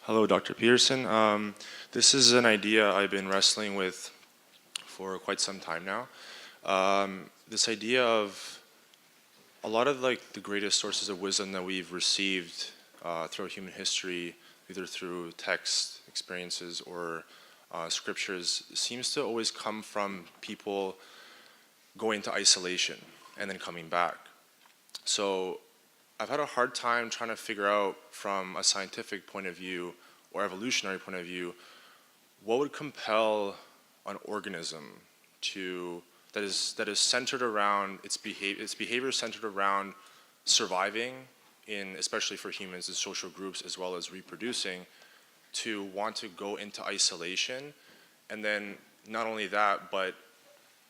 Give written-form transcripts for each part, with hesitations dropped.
Hello, Dr. Peterson. This is an idea I've been wrestling with for quite some time now. This idea of a lot of the greatest sources of wisdom that we've received throughout human history, either through text, experiences, or scriptures, seems to always come from people going into isolation and then coming back. So I've had a hard time trying to figure out from a scientific point of view or evolutionary point of view, what would compel an organism that is centered around its behavior centered around surviving in, especially for humans, in social groups as well as reproducing, to want to go into isolation, and then not only that, but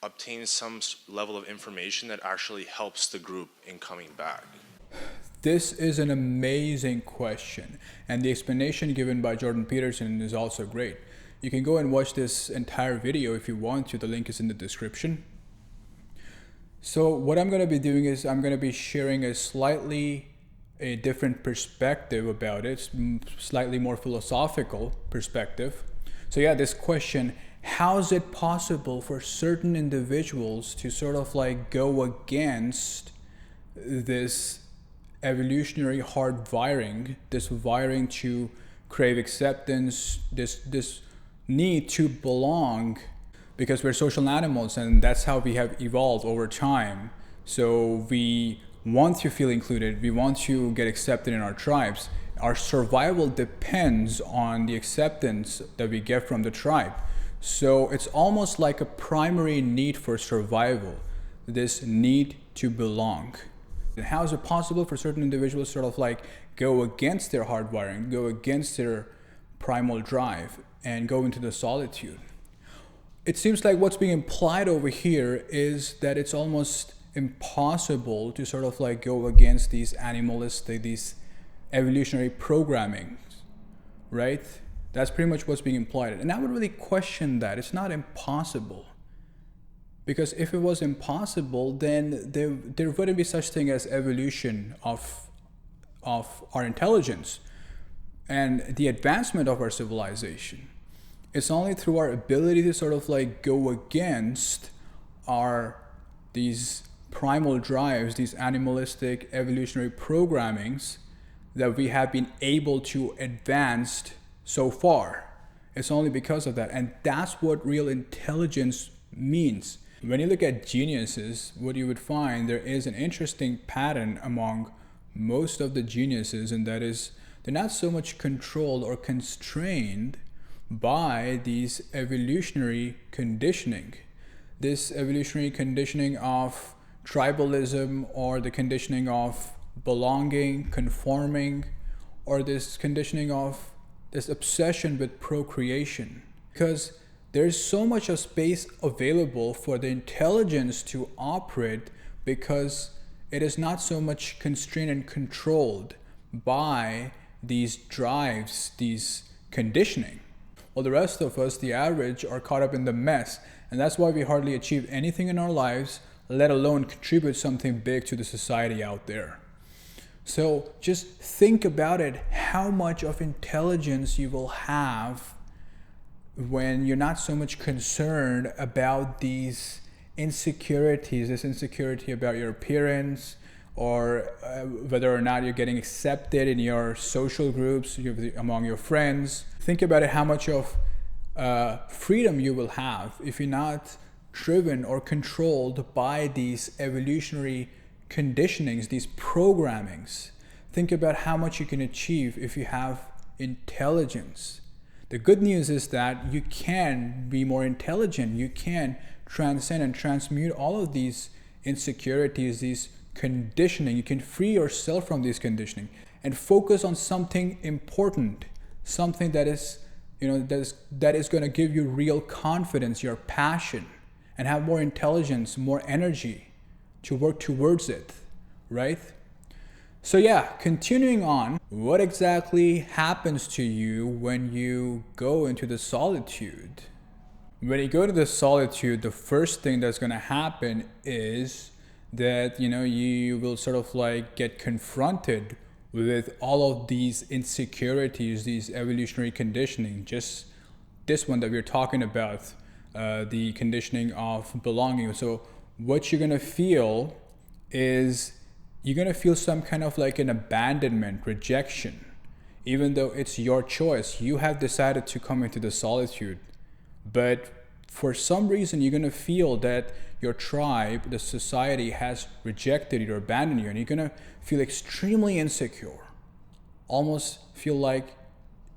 obtain some level of information that actually helps the group in coming back. This is an amazing question, and the explanation given by Jordan Peterson is also great. You can go and watch this entire video if you want to. The link is in the description. So what I'm going to be doing is I'm going to be sharing a different perspective about it, slightly more philosophical perspective. So yeah, this question, how is it possible for certain individuals to sort of go against this evolutionary hardwiring, this wiring to crave acceptance, this need to belong, because we're social animals and that's how we have evolved over time. So we want to feel included, we want to get accepted in our tribes. Our survival depends on the acceptance that we get from the tribe. So it's almost like a primary need for survival, this need to belong. And how is it possible for certain individuals sort of go against their hardwiring, go against their primal drive, and go into the solitude? It seems like what's being implied over here is that it's almost impossible to sort of go against these animalistic, these evolutionary programming, right? That's pretty much what's being implied. And I would really question that. It's not impossible. Because if it was impossible, then there wouldn't be such thing as evolution of our intelligence and the advancement of our civilization. It's only through our ability to sort of go against these primal drives, these animalistic evolutionary programmings, that we have been able to advance so far. It's only because of that. And that's what real intelligence means. When you look at geniuses, what you would find, there is an interesting pattern among most of the geniuses, and that is they're not so much controlled or constrained by these evolutionary conditioning. This evolutionary conditioning of tribalism, or the conditioning of belonging, conforming, or this conditioning of this obsession with procreation. Because there's so much of space available for the intelligence to operate, because it is not so much constrained and controlled by these drives, these conditioning. Well, the rest of us, the average, are caught up in the mess, and that's why we hardly achieve anything in our lives, let alone contribute something big to the society out there. So just think about it, how much of intelligence you will have when you're not so much concerned about these insecurities, this insecurity about your appearance, or whether or not you're getting accepted in your social groups, among your friends. Think about it, how much of freedom you will have if you're not driven or controlled by these evolutionary conditionings, these programmings. Think about how much you can achieve if you have intelligence. The good news is that you can be more intelligent. You can transcend and transmute all of these insecurities, these conditioning. You can free yourself from these conditioning and focus on something important, something that is going to give you real confidence, your passion, and have more intelligence, more energy to work towards it, right? So yeah, continuing on, what exactly happens to you when you go into the solitude? When you go to the solitude, the first thing that's going to happen is that you will sort of get confronted with all of these insecurities, these evolutionary conditioning, just this one that we're talking about, the conditioning of belonging. So what you're gonna feel is you're gonna feel some kind of like an abandonment, rejection, even though it's your choice. You have decided to come into the solitude, but for some reason you're gonna feel that your tribe, the society, has rejected you or abandoned you, and you're gonna feel extremely insecure, almost feel like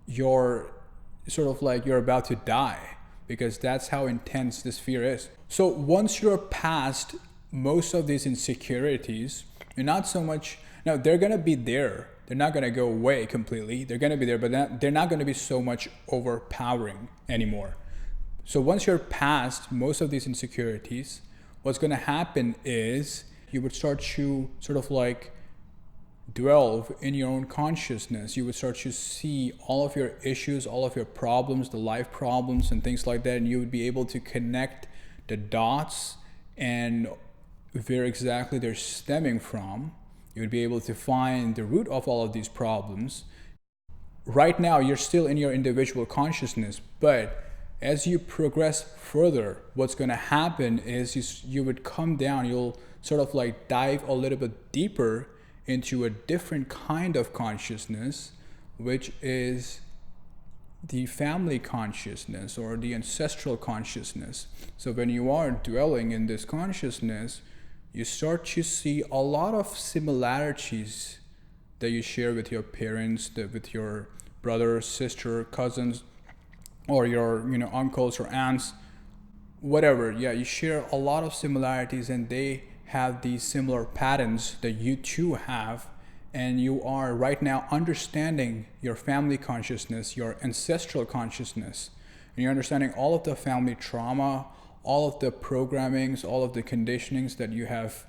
you're you're about to die, because that's how intense this fear is. So once you're past most of these insecurities, you're not so much, now they're gonna be there, they're not gonna go away completely, they're gonna be there, but they're not gonna be so much overpowering anymore. So once you're past most of these insecurities, what's gonna happen is you would start to dwell in your own consciousness. You would start to see all of your issues, all of your problems, the life problems and things like that, and you would be able to connect the dots and where exactly they're stemming from. You would be able to find the root of all of these problems. Right now, you're still in your individual consciousness, but as you progress further, what's going to happen is you would come down, you'll dive a little bit deeper into a different kind of consciousness, which is the family consciousness or the ancestral consciousness. So when you are dwelling in this consciousness, you start to see a lot of similarities that you share with your parents, with your brother, sister, cousins, or your uncles or aunts, whatever. Yeah, you share a lot of similarities, and they have these similar patterns that you too have, and you are right now understanding your family consciousness, your ancestral consciousness, and you're understanding all of the family trauma, all of the programmings, all of the conditionings that you have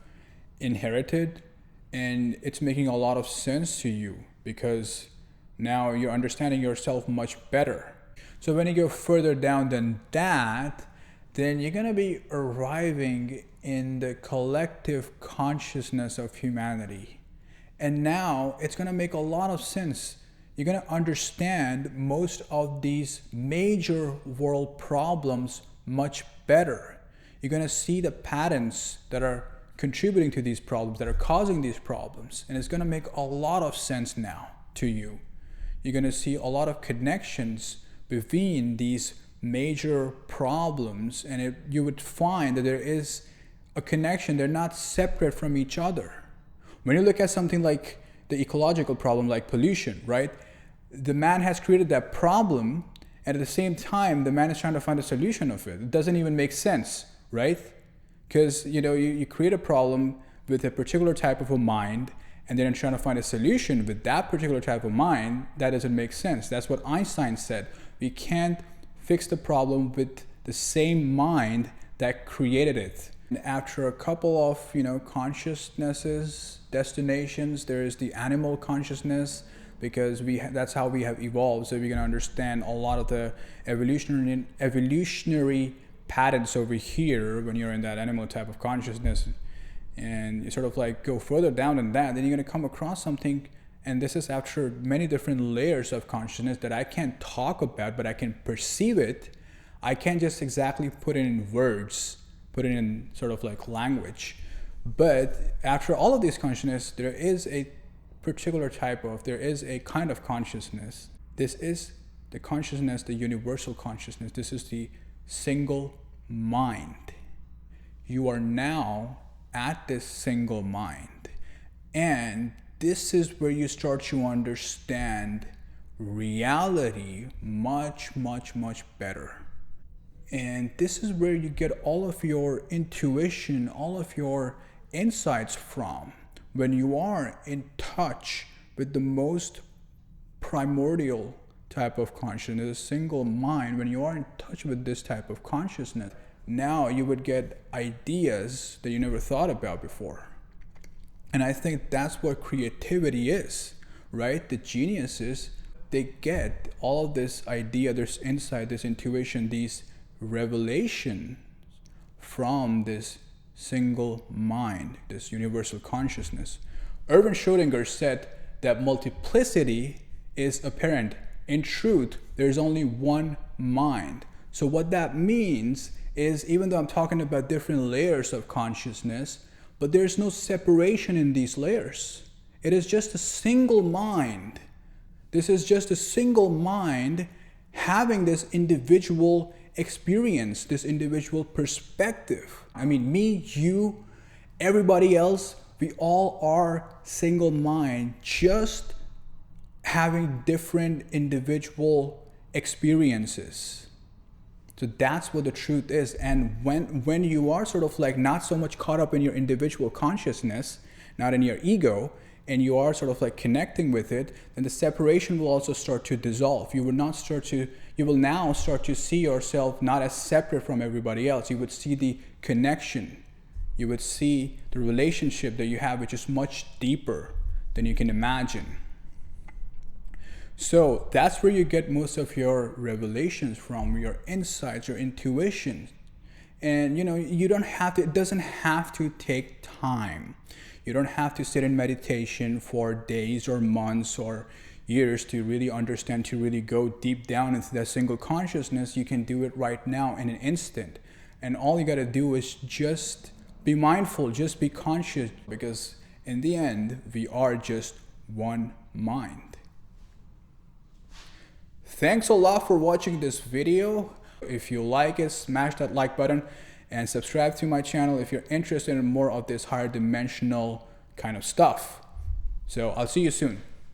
inherited, and it's making a lot of sense to you because now you're understanding yourself much better. So when you go further down than that, then you're going to be arriving in the collective consciousness of humanity. And now it's going to make a lot of sense. You're going to understand most of these major world problems much better. You're going to see the patterns that are contributing to these problems, that are causing these problems. And it's going to make a lot of sense now to you. You're going to see a lot of connections between these major problems, and you would find that there is a connection. They're not separate from each other. When you look at something like the ecological problem, like pollution, right? The man has created that problem, and at the same time, the man is trying to find a solution of it. It doesn't even make sense, right? Because you create a problem with a particular type of a mind, and then trying to find a solution with that particular type of mind. That doesn't make sense. That's what Einstein said. We can't fix the problem with the same mind that created it. And after a couple of consciousnesses, destinations, there is the animal consciousness, because that's how we have evolved. So we can understand a lot of the evolutionary patterns over here when you're in that animal type of consciousness. And you go further down than that, then you're going to come across something, and this is after many different layers of consciousness that I can't talk about, but I can perceive it. I can't just exactly put it in words, put it in language. But after all of this consciousness, there is a kind of consciousness. This is the consciousness, the universal consciousness. This is the single mind. You are now at this single mind, and this is where you start to understand reality much better. And this is where you get all of your intuition, all of your insights from, when you are in touch with the most primordial type of consciousness, a single mind. When you are in touch with this type of consciousness, now you would get ideas that you never thought about before. And I think that's what creativity is, right? The geniuses, they get all of this idea, this insight, this intuition, these revelations from this single mind, this universal consciousness. Erwin Schrödinger said that multiplicity is apparent. In truth, there's only one mind. So what that means is, even though I'm talking about different layers of consciousness, but there's no separation in these layers. It is just a single mind. This is just a single mind having this individual experience, this individual perspective. I mean, me, you, everybody else, we all are single mind, just having different individual experiences. So that's what the truth is. And when you are sort of like not so much caught up in your individual consciousness, not in your ego, and you are sort of like connecting with it, then the separation will also start to dissolve. You will now start to see yourself not as separate from everybody else. You would see the connection. You would see the relationship that you have, which is much deeper than you can imagine. So that's where you get most of your revelations from, your insights, your intuition. And you don't have to, it doesn't have to take time. You don't have to sit in meditation for days or months or years to really understand, to really go deep down into that single consciousness. You can do it right now in an instant. And all you got to do is just be mindful, just be conscious, because in the end, we are just one mind. Thanks a lot for watching this video. If you like it, smash that like button and subscribe to my channel if you're interested in more of this higher dimensional kind of stuff. So I'll see you soon.